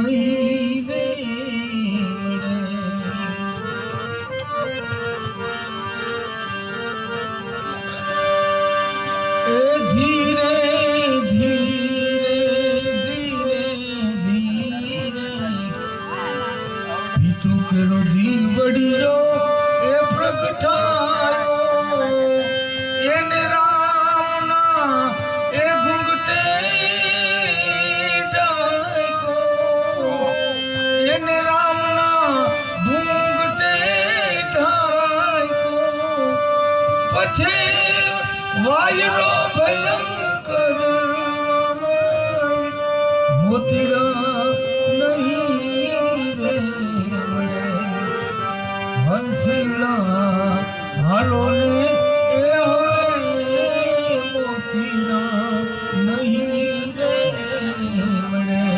નહીં રે મળે એ ધીરે ધીરે ધીરે ધીરે પીતું કેરો દી બડીયો એ પ્રગટાયો એને રામના એ ઘૂંઘટે ડાયકો એને રામના ઘૂંઘટે ડાયકો પછી વાયરો ભયંકર મોતીડા નહીં રે મળે હંસલા હાલો ને એ